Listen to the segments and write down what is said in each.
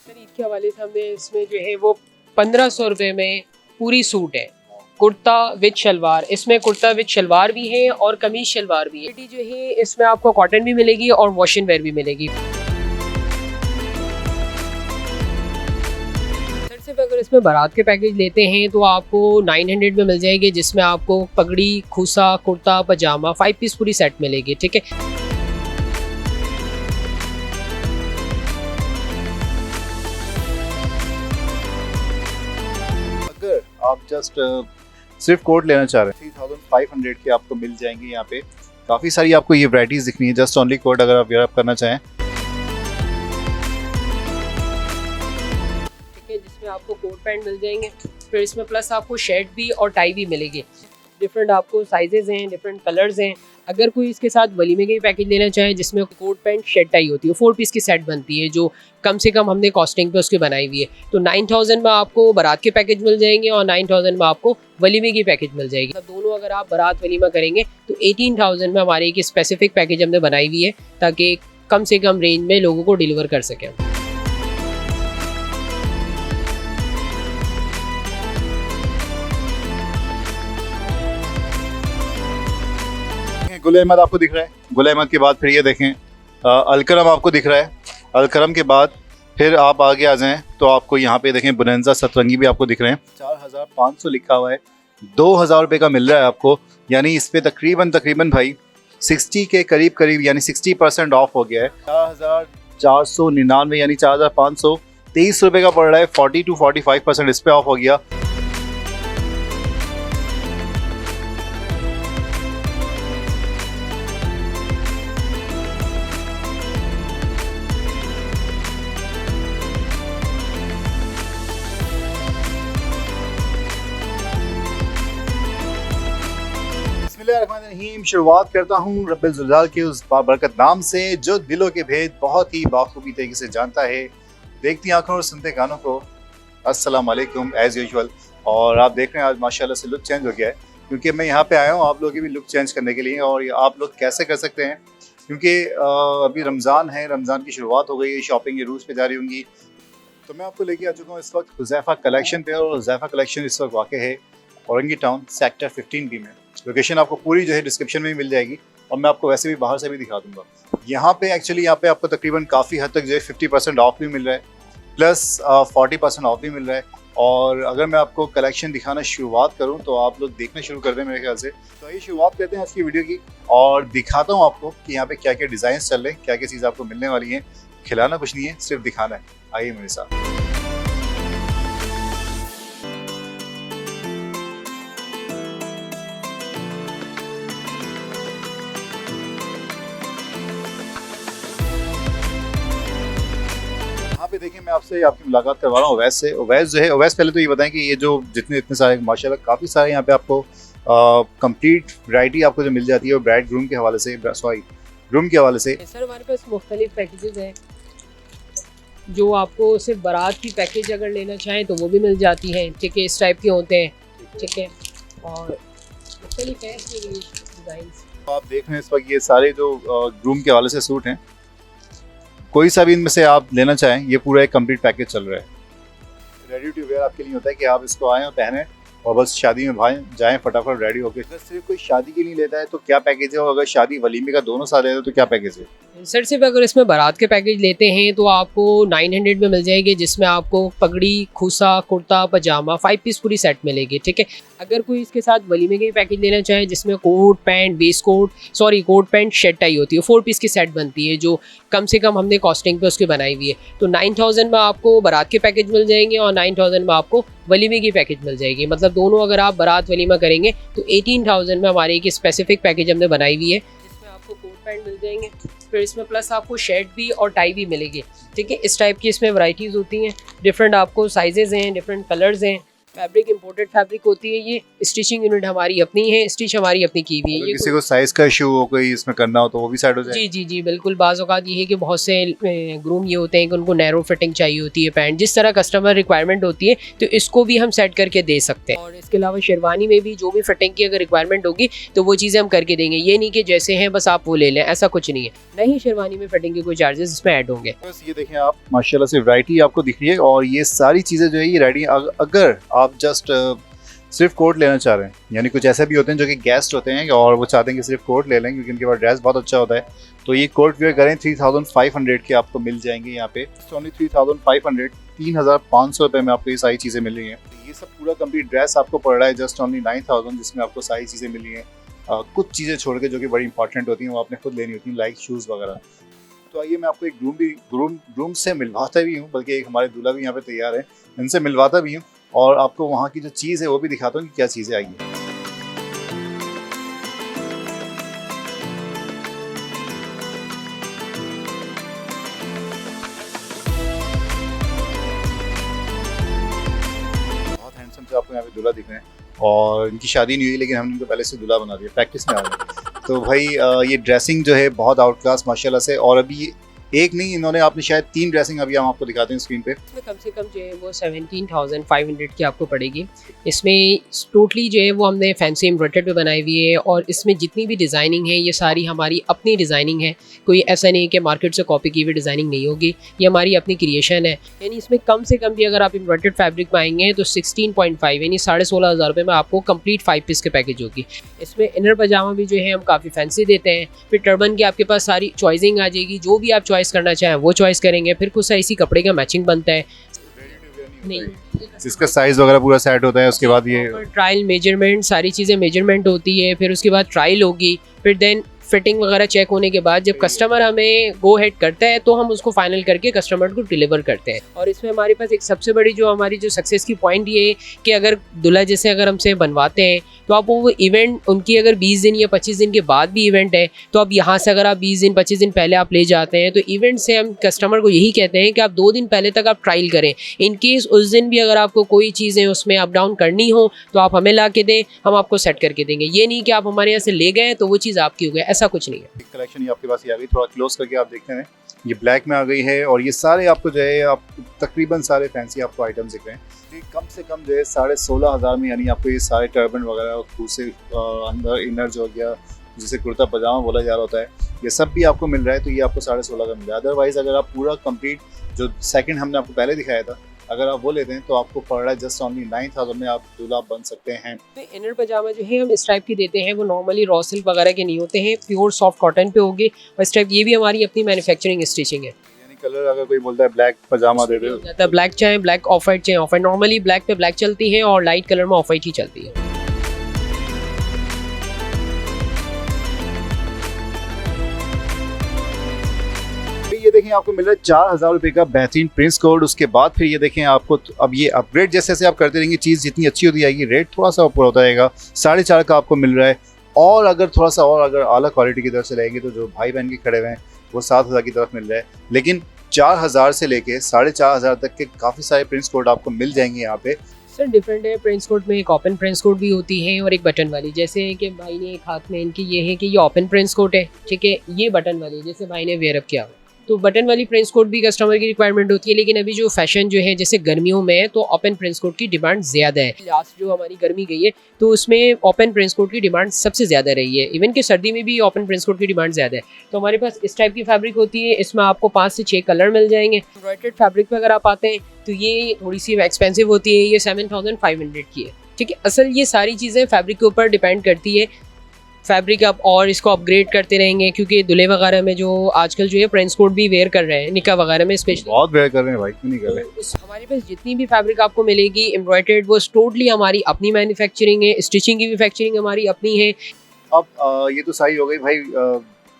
Sir Eid के हवाले से हमने इसमें जो है वो 1500 रुपये में पूरी सूट है, कुर्ता विद शलवार। इसमें कुर्ता विद शलवार भी है और कमीज शलवार भी है। जो है इसमें आपको कॉटन भी मिलेगी और वॉश एंड वेयर भी मिलेगी। सर सिर्फ अगर इसमें बारात के पैकेज लेते हैं तो आपको 900 में मिल जाएगी, जिसमें आपको पगड़ी, खूसा, कुर्ता, पजामा 5 पीस पूरी सेट मिलेगी। ठीक है। अगर आप जस्ट सिर्फ कोट लेना चाह रहे हैं 3500 के आपको मिल जाएंगे। यहाँ पे काफ़ी सारी आपको ये वैराइटीज़ दिखनी है। जस्ट ओनली कोट अगर आप वेयर अप करना चाहें, ठीक है, जिसमें आपको कोट पैंट मिल जाएंगे, फिर इसमें प्लस आपको शर्ट भी और टाई भी मिलेगी। डिफरेंट आपको साइजेस हैं, डिफरेंट कलर्स हैं। अगर कोई इसके साथ वलीमे के पैकेज लेना चाहे जिसमें कोट पैंट शर्ट टाई होती है, 4 पीस की सेट बनती है, जो कम से कम हमने कॉस्टिंग पे उसके बनाई हुई है, तो 9000 में आपको बारात के पैकेज मिल जाएंगे और 9000 में आपको वलीमे की पैकेज मिल जाएगी। मतलब दोनों अगर आप बारात वलीमा करेंगे तो 18000 में हमारे एक स्पेसिफिक पैकेज हमने बनाई हुई है, ताकि कम से कम रेंज में लोगों को डिलीवर कर सकें। गुल अहमद आपको दिख रहा है। गुल अहमद के बाद फिर ये देखें अलकरम आपको दिख रहा है। अलकरम के बाद फिर आप आगे आ जाएं तो आपको यहाँ पे देखें बुनंजा सतरंगी भी आपको दिख रहे हैं। 4500 लिखा हुआ है, 2000 रुपये का मिल रहा है आपको। यानी इस पे तकरीबन भाई 60 के करीब यानी 60% ऑफ हो गया है। 4499 यानी 4523 रुपये का पड़ रहा है। 40 to 45% इस पे ऑफ हो गया। बिस्मिल्लाहिर्रहमानिर्रहीम। शुरुआत करता हूँ रब्बिल ज़ुल्ज़ाल के उस बाबरकत नाम से जो दिलों के भेद बहुत ही बाखूबी तरीके से जानता है, देखती आंखों और सुनते कानों को। अस्सलाम वालेकुम एज़ यूजुअल। और आप देख रहे हैं आज माशाल्लाह से लुक चेंज हो गया है, क्योंकि मैं यहाँ पे आया हूँ आप लोगों की भी लुक चेंज करने के लिए। और आप लोग कैसे कर सकते हैं, क्योंकि अभी रमज़ान है, रमज़ान की शुरुआत हो गई है, शॉपिंग ये रूज़ पे जारी होंगी। तो मैं आपको लेके आ चुका हूँ इस वक्त हुज़ैफ़ा कलेक्शन पे। और हुज़ैफ़ा कलेक्शन इस वक्त वाक़ है औरंगी टाउन सेक्टर 15B में। लोकेशन आपको पूरी जो है डिस्क्रिप्शन में ही मिल जाएगी, और मैं आपको वैसे भी बाहर से भी दिखा दूंगा। यहाँ पे एक्चुअली यहाँ पे आपको तकरीबन काफ़ी हद तक जो है 50% ऑफ भी मिल रहा है, प्लस 40% ऑफ भी मिल रहा है। और अगर मैं आपको कलेक्शन दिखाना शुरुआत करूँ तो आप लोग देखना शुरू कर दें मेरे ख्याल से। तो ये शुरुआत करते हैं आज की वीडियो की, और दिखाता हूँ आपको कि यहाँ पे क्या क्या डिज़ाइन चल रहे हैं, क्या क्या चीज़ आपको मिलने वाली है। खिलाना कुछ नहीं है, सिर्फ दिखाना है। आइए मेरे साथ। पे देखिए मैं आपसे आपकी मुलाकात करवा रहा हूँ अवैस से। अवैस जो है, अवैस पहले तो ये बताएं कि ये जो जितने इतने सारे माशाल्लाह काफ़ी सारे यहाँ पे आपको कंप्लीट वैरायटी आपको जो मिल जाती है वो ब्राइड ग्रूम के हवाले से, सॉरी ग्रूम के हवाले से। सर हमारे पास मुख्तलिफ पैकेजेस हैं, जो आपको सिर्फ बारात की पैकेज अगर लेना चाहें तो वो भी मिल जाती हैं। ठीक है, इस टाइप के होते हैं। ठीक है, और मुख्तलिफ है डिज़ाइंस। आप देख रहे हैं इस वक्त ये सारे जो ग्रूम के हवाले से सूट हैं, कोई सा भी इनमें से आप लेना चाहें, ये पूरा एक कंप्लीट पैकेज चल रहा है। रेडी टू वेयर आपके लिए होता है कि आप इसको आएँ और पहने और बस शादी में भाई जाएं फटाफट रेडी होकर। अगर सिर्फ कोई शादी के लिए लेता है तो क्या पैकेज है, और अगर शादी वलीमे का दोनों साथ लेता है तो क्या पैकेज है? सर सिर्फ अगर इसमें बारात के पैकेज लेते हैं तो आपको 900 में मिल जाएगी, जिसमें आपको पगड़ी, खूसा, कुर्ता, पजामा 5 पीस पूरी सेट मिलेगी। ठीक है। अगर कोई इसके साथ वलीमे के पैकेज लेना चाहे जिसमें coat pant, coat pant shirt tie होती है, 4 पीस की सेट बनती है, जो कम से कम हमने कॉस्टिंग पे उसके बनाई हुई है, तो 9000 में आपको बारात के पैकेज मिल जाएंगे और 9000 में आपको वलीमे की पैकेज मिल जाएगी। मतलब दोनों अगर आप बारात वलीमा करेंगे तो 18000 में हमारे एक स्पेसिफिक पैकेज हमने बनाई हुई है, जिसमें आपको कोट पैंट मिल जाएंगे, फिर इसमें प्लस आपको शर्ट भी और टाई भी मिलेगी। ठीक है, इस टाइप की इसमें वैरायटीज़ होती हैं, डिफरेंट आपको साइजेस हैं, डिफरेंट कलर्स हैं। फैब्रिक इंपोर्टेड फैब्रिक होती है ये। स्टिचिंग यूनिट हमारी अपनी है, स्टिच हमारी अपनी की हुई है। ये किसी को साइज का इशू हो कोई इसमें करना हो तो वो भी साइड हो जाए। जी जी जी बिल्कुल। बाज़ औक़ात ये है कि बहुत से ग्रूम ये होते हैं कि उनको नैरो फिटिंग चाहिए होती है पैंट, जिस तरह कस्टमर रिक्वायरमेंट होती है तो इसको भी हम सेट करके दे सकते हैं। और इसके अलावा शेरवानी में भी जो भी फिटिंग की अगर रिक्वायरमेंट होगी तो वो चीज़ें हम करके देंगे। ये नहीं कि जैसे हैं बस आप वो ले लें, ऐसा कुछ नहीं है। नहीं, शेरवानी में फिटिंग के कोई चार्जेस इसमें ऐड होंगे। बस ये देखें आप, माशाल्लाह से वैरायटी आपको दिख रही है। और ये सारी चीज़ें जो है ये रेडी, अगर आप जस्ट सिर्फ कोट लेना चाह रहे हैं, यानी कुछ ऐसे भी होते हैं जो कि गेस्ट होते हैं और वो चाहते हैं कि सिर्फ कोट ले लें क्योंकि उनके पास ड्रेस बहुत अच्छा होता है, तो ये कोट वेयर करें 3500 के आपको मिल जाएंगे यहाँ पे। ओनली 3500, 3500 रुपये में आपको ये सारी चीज़ें मिल रही हैं। ये सब पूरा कंप्लीट ड्रेस आपको पड़ रहा है जस्ट ओनली 9000, जिसमें आपको सारी चीज़ें मिल रही हैं। कुछ चीज़ें छोड़ के जो कि बड़ी इंपॉर्टेंट होती हैं वो आपने खुद लेनी होती हैं, लाइक शूज़ वगैरह। तो आइए मैं आपको एक ग्रूम से मिलवाता भी हूँ, बल्कि एक हमारे दूल्हा भी यहाँ पे तैयार है, इनसे मिलवाता भी हूँ और आपको वहाँ की जो चीज़ है वो भी दिखाता हूँ कि क्या चीज़ें आई हैं। बहुत हैंडसम से आपको यहाँ पे दूल्हा दिख रहे हैं और इनकी शादी नहीं हुई लेकिन हमने इनको पहले से दूल्हा बना दिया, प्रैक्टिस में आ गए। तो भाई ये ड्रेसिंग जो है बहुत आउट क्लास माशाल्लाह से। और अभी एक नहीं, इन्होंने आपने शायद 3 ड्रेसिंग अभी हम आपको दिखाते हैं स्क्रीन पे। इसमें कम से कम जो है वो 17,500 की आपको पड़ेगी। इसमें टोटली जो है वो हमने फैंसी एम्ब्रॉयडर्ड पे बनाई हुई है और इसमें जितनी भी डिज़ाइनिंग है ये सारी हमारी अपनी डिज़ाइनिंग है। कोई ऐसा नहीं कि मार्केट से कॉपी की हुई डिज़ाइनिंग नहीं होगी, ये हमारी अपनी क्रिएशन है। यानी इसमें कम से कम भी अगर आप एम्ब्रॉयडर्ड फैब्रिक पाएंगे तो 16.5 यानी 16,500 रुपये में आपको कंप्लीट 5 पीस के पैकेज होगी। इसमें इनर पजामा भी जो है हम काफ़ी फैंसी देते हैं। फिर टर्बन की आपके पास सारी चॉइसिंग आ जाएगी, जो भी आप चॉइस करना चाहें वो चॉइस करेंगे। फिर कुछ इसी कपड़े का मैचिंग बनता है। नहीं, इसका साइज वगैरह पूरा सेट होता है, उसके बाद ये ट्रायल मेजरमेंट, सारी चीज़ें मेजरमेंट होती है। फिर उसके बाद ट्रायल होगी, फिर देन फिटिंग वगैरह चेक होने के बाद जब कस्टमर हमें गो हेड करता है तो हम उसको फाइनल करके कस्टमर को डिलीवर करते हैं। और इसमें हमारे पास एक सबसे बड़ी जो हमारी जो सक्सेस की पॉइंट ये है कि अगर दूल्हा जैसे अगर हमसे बनवाते हैं तो आप वो इवेंट उनकी अगर 20 दिन या 25 दिन के बाद भी इवेंट है तो अब यहाँ से अगर आप 20 दिन 25 दिन पहले आप ले जाते हैं तो इवेंट से हम कस्टमर को यही कहते हैं कि आप 2 दिन पहले तक आप ट्रायल करें। इन केस उस दिन भी अगर आपको कोई चीज़ें उसमें अप डाउन करनी हो तो आप हमें ला के दें, हम आपको सेट करके देंगे। ये नहीं कि आप हमारे यहाँ से ले गए तो वो चीज़ आपकी हो गई, ऐसा कुछ नहीं है। कलेक्शन ये आपके पास ये आ गई, थोड़ा क्लोज करके आप देखते हैं, ये ब्लैक में आ गई है और ये सारे आपको जो है आप तकरीबन सारे फैंसी आपको आइटम्स दिख रहे हैं। कम से कम जो है 16,500 में, यानी आपको ये सारे टर्बन वगैरह खुद से अंदर इनर जो हो गया जिसे कुर्ता पजामा बोला जा रहा होता है, ये सब भी आपको मिल रहा है। तो ये आपको 16,500 का मिल रहा है। अदरवाइज अगर आप पूरा कंप्लीट जो सेकंड हमने आपको पहले दिखाया था अगर आप वो लेते हैं तो आपको पड़ रहा है जस्ट ओनली 9,000 में आप दूल्हा बन सकते हैं। इनर पजामा जो है हम इस टाइप की देते हैं, वो नॉर्मली रॉ सिल्क वगैरह के नहीं होते हैं, प्योर सॉफ्ट कॉटन पे होगी। और इस टाइप ये भी हमारी अपनी मैन्युफैक्चरिंग स्टिचिंग है। यानी कलर अगर कोई बोलता है ब्लैक पजामा दे दो, ब्लैक चाहे ब्लैक, ऑफ वाइट चाहे ऑफ वाइट। नॉर्मली ब्लैक पे ब्लैक चलती है और लाइट कलर में ऑफ वाइट ही चलती है। ये देखें आपको मिल रहा है 4,000 रुपये का बेहतरीन प्रिंस कोड। उसके बाद फिर ये देखें आपको अब ये अपग्रेड जैसे जैसे आप करते रहेंगे चीज़ जितनी अच्छी होती जाएगी रेट थोड़ा सा ऊपर होता जाएगा। 4,500 का आपको मिल रहा है। और अगर थोड़ा सा और अगर आला क्वालिटी की तरफ से रहेंगे तो जो भाई बहन के खड़े हुए हैं वो 7,000 की तरफ मिल रहा है। लेकिन 4,000 से लेके 4,500 तक के काफ़ी सारे प्रिंस कोड आपको मिल जाएंगे यहाँ पे। सर डिफरेंट है। प्रिंस कोड में एक ओपन प्रिंस कोड भी होती है और एक बटन वाली। जैसे कि भाई ने एक हाथ में इनकी ये है कि ये ओपन प्रिंस कोड है, ठीक है। ये बटन वाली जैसे भाई ने वेयर अप किया, तो बटन वाली प्रिंस कोड भी कस्टमर की रिक्वायरमेंट होती है। लेकिन अभी जो फैशन जो है जैसे गर्मियों में है तो ओपन प्रिंस कोड की डिमांड ज़्यादा है। लास्ट जो हमारी गर्मी गई है तो उसमें ओपन प्रिंस कोड की डिमांड सबसे ज़्यादा रही है। इवन कि सर्दी में भी ओपन प्रिंस कोड की डिमांड ज़्यादा है। तो हमारे पास इस टाइप की फैब्रिक होती है, इसमें आपको 5 से 6 कलर मिल जाएंगे। एम्ब्रॉयडर्ड फैब्रिक पर अगर आप आते हैं तो ये थोड़ी सी एक्सपेंसिव होती है, ये 7,500 की है, ठीक है। असल ये सारी चीज़ें फैब्रिक के ऊपर डिपेंड करती है। फैब्रिक आप और इसको अपग्रेड करते रहेंगे क्योंकि दूल्हे वगैरह में जो आजकल जो है प्रिंस कोड भी वेयर कर रहे हैं, निकाह वगैरह में स्पेशली बहुत वेयर कर रहे हैं भाई, क्यों नहीं कर रहे हैं। तो हमारे पास जितनी भी फैब्रिक आपको मिलेगी एम्ब्रॉयडर्ड वो टोटली हमारी अपनी मैन्युफैक्चरिंग है। स्टिचिंग की भी फैक्चरिंग हमारी अपनी है। अब ये तो सही हो गई भाई।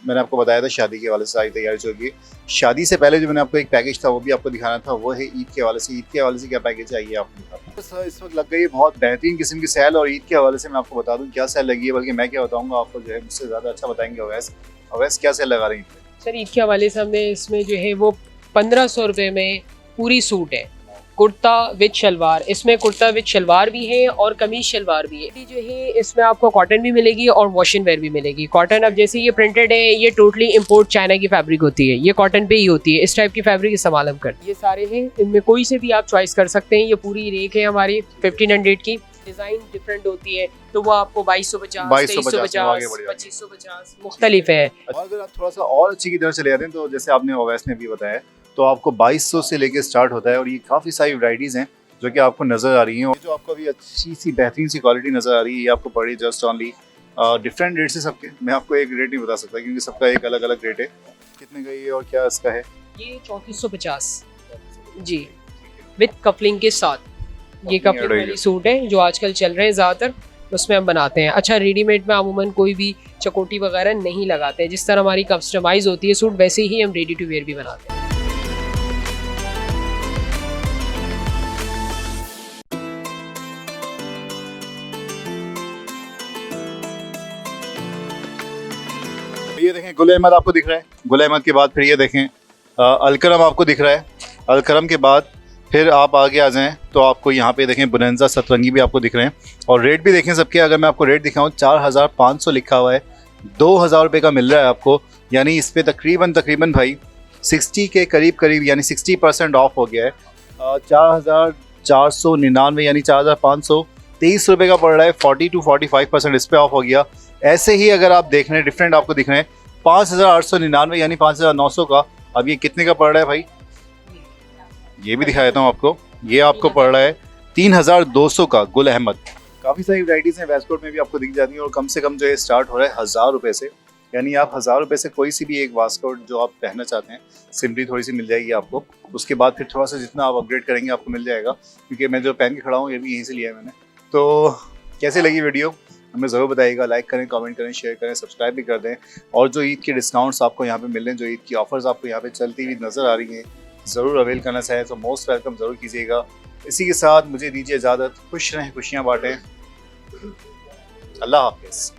मैंने आपको बताया था शादी के हवाले से सारी तैयारी चल रही है। शादी से पहले जो मैंने आपको एक पैकेज था वो भी आपको दिखाना था, वो है ईद के हवाले से। ईद के हवाले से क्या पैकेज है ये आपको दिखाता हूं। सर इस वक्त लग गई है बहुत बेहतरीन किस्म की सेल और ईद के हवाले से मैं आपको बता दूं क्या सेल लगी है, बल्कि मैं क्या बताऊंगा आपको जो है मुझसे ज़्यादा अच्छा बताएंगे अवैस। अवैस क्या सेल लगा रही है? सर ईद के हवाले से हमने इसमें जो है वो 1,500 रुपये में पूरी सूट है, कुर्ता विद शलवार, इसमें कुर्ता विद शलवार भी है और कमीज शलवार भी है। जो है इसमें आपको कॉटन भी मिलेगी और वॉश एंड वेयर भी मिलेगी। कॉटन अब जैसे ये प्रिंटेड है, ये टोटली इंपोर्ट चाइना की फैब्रिक होती है, ये कॉटन पे ही होती है। इस टाइप की फैब्रिक इस्तेमाल हम करते हैं। ये सारे हैं, इनमें कोई से भी आप चॉइस कर सकते हैं। ये पूरी रेक है हमारी 1500 की। डिज़ाइन डिफरेंट होती है तो वो आपको 2250, 2350, 2550 मुख्तलिफ है। और अगर आप थोड़ा सा और अच्छी की तरफ चले जाते हैं तो जैसे आपने ओवैस ने भी बताया तो आपको 2200 से लेके स्टार्ट होता है और ये काफ़ी सारी वैराइटीज़ हैं जो कि आपको नज़र आ रही हैं। और जो आपको अभी अच्छी सी बेहतरीन सी क्वालिटी नज़र आ रही है ये आपको पड़ी जस्ट ऑनली डिफरेंट रेट से सबके। मैं आपको एक रेट नहीं बता सकता क्योंकि सबका एक अलग अलग रेट है। कितने का ये और क्या इसका है? ये 3450 जी, विद कपलिंग के साथ। ये कपलिंग वाली सूट है जो आजकल चल रहे हैं ज़्यादातर, उसमें हम बनाते हैं। अच्छा, रेडीमेड में अमूमन कोई भी चकोटी वगैरह नहीं लगाते हैं। जिस तरह हमारी कस्टमाइज़ होती है सूट वैसे ही हम रेडी टू वेयर भी बनाते हैं। ये देखें गुल अहमद आपको दिख रहा है। गुल अहमद के बाद फिर ये देखें अलकरम आपको दिख रहा है। अलकरम के बाद फिर आप आगे आ जाएं तो आपको यहाँ पे देखें बुनंजा सतरंगी भी आपको दिख रहे हैं। और रेट भी देखें सबके। अगर मैं आपको रेट दिखाऊँ 4500 लिखा हुआ है, 2000 रुपये का मिल रहा है आपको। यानी इस पर तकरीबन भाई 60 के करीब यानी 60% ऑफ हो गया है। 4499 यानी 4523 रुपये का पड़ रहा है। 40 to 45% इस पर ऑफ हो गया। ऐसे ही अगर आप देख रहे हैं डिफरेंट आपको दिख रहे हैं 5899 यानी 5900 का। अब ये कितने का पड़ रहा है भाई? ये भी दिखा देता हूँ आपको। ये आपको पड़ रहा है 3200 का गुल अहमद। काफ़ी सारी वैराइटीज़ हैं वेस्टकोट में भी आपको दिख जाती हैं और कम से कम जो है स्टार्ट हो रहा है 1000 रुपये से। यानी आप 1000 रुपये से कोई सी भी एक वेस्टकोट जो आप पहनना चाहते हैं सिंपली थोड़ी सी मिल जाएगी आपको। उसके बाद फिर थोड़ा सा जितना आप अपग्रेड करेंगे आपको मिल जाएगा। क्योंकि मैं जो पहन के खड़ा हूँ ये भी यहीं से लिया है मैंने। तो कैसे लगी वीडियो हमें ज़रूर बताइएगा। लाइक करें, कमेंट करें, शेयर करें, सब्सक्राइब भी कर दें। और जो ईद के डिस्काउंट्स आपको यहाँ पे मिल रहे हैं, जो ईद की ऑफर्स आपको यहाँ पे चलती हुई नज़र आ रही हैं, ज़रूर अवेल करना चाहें तो मोस्ट वेलकम ज़रूर कीजिएगा। इसी के साथ मुझे दीजिए इजाज़त। खुश रहें, खुशियाँ बाँटें। अल्लाह हाफ़िज़।